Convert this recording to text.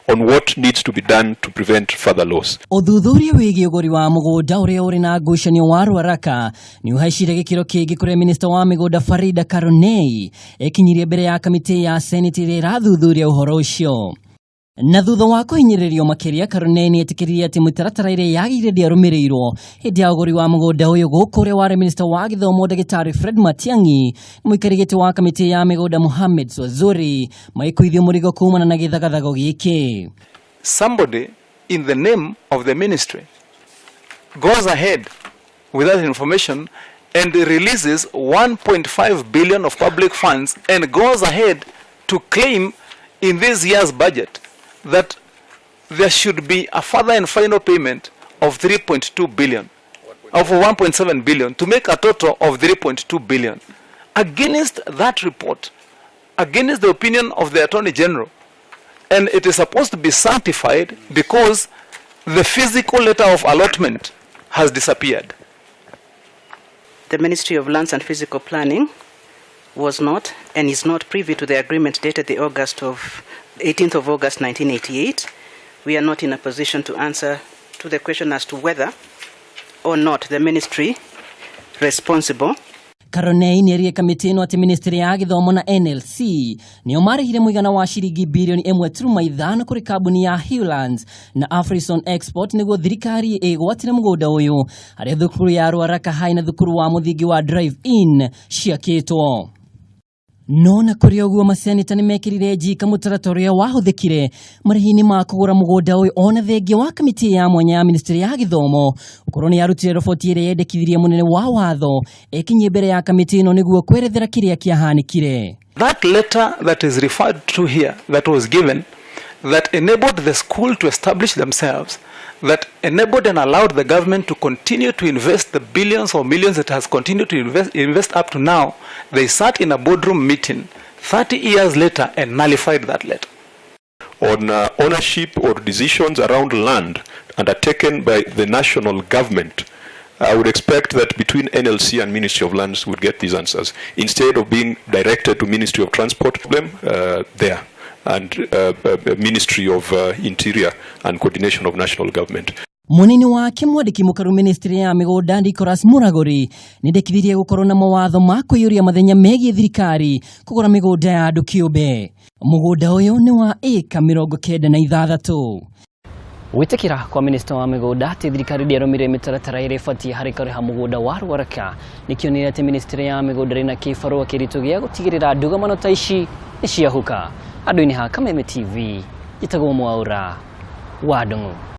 on what needs to be done to prevent further loss. Uthuthuria wigi uguri wa mugunda uria uri na ngucanio wa Ruaraka ni uhaicire gikiro kingi kuri Minister wa migunda Farida Karonei ekinyirie mbere ya kamiti ya Senate ira irathuthuria uhoro ucio. Na thutha wa kuhinyiririo makiria, Karonei ni etikiririe ati mutaratara ire yagire ndiarumirirwo hindi ya uguri wa mugunda uyu gukuria wari Minister wa githomo Dagitari Fred Matiang'i muikarigiti wa kamiti ya migunda Mohamed Swazuri maikuithio murigo kumana na githagathago giki. Somebody in the name of the ministry goes ahead with that information and releases 1.5 billion of public funds and goes ahead to claim in this year's budget that there should be a further and final payment of 3.2 billion, of 1.7 billion, to make a total of 3.2 billion. Against that report, against the opinion of the Attorney General, and it is supposed to be certified because the physical letter of allotment has disappeared. The Ministry of Lands and Physical Planning was not and is not privy to the agreement dated the 18th of August 1988. We are not in a position to answer to the question as to whether or not the ministry responsible. Karonei ni erie kamiti ino ati Ministry ya githomo na NLC ni omarihire muigana wa shiringi bilioni 1.5 kuri kabuni ya Hewlands na Afrison Export niguo thirikari igwatire mugunda uyu aria thukuru ya Ruaraka High na thukuru wa muthingi wa Drive-In ciakitwo. Nona kuri oguo maseneta ni mekirire jika mutaratara wahuthikire marihini ma kugura mugunda uyu ona thengia wa kamiti ya mwanya ya Ministry ya githomo ukorwo ni yarutire roboti ire yendekithirie munene wa watho ekinye mbere ya kamiti ino niguo kwerethera kiria kiahanikire. That letter that is referred to here, that was given, that enabled the school to establish themselves, that enabled and allowed the government to continue to invest the billions or millions it has continued to invest up to now. They sat in a boardroom meeting 30 years later and nullified that letter. On ownership or decisions around land undertaken by the national government, I would expect that between NLC and Ministry of Lands would get these answers instead of being directed to Ministry of Transport there and Ministry of Interior and Coordination of National Government. Munini wa kimwandiki mukaru Ministry ya migunda Nicholas Muragori nindekithirie gukorwo na mawatho ma kuyuria mathenya megie thirikari kugura migunda ya andu kiumbe. Mugunda uyu ni wa eka 96. Witikira kwa Minister wa migunda ati thirikari ndiarumire mitaratara ire ibatie hari kuriha mugunda wa Ruaraka nikionire ati Ministry ya migunda rina kibarua kiritu gia gutigirira ndugamo ta ici ni ciahuka. Andu-ini ha Kameme TV itagwo Mwaura wa Ndung'u.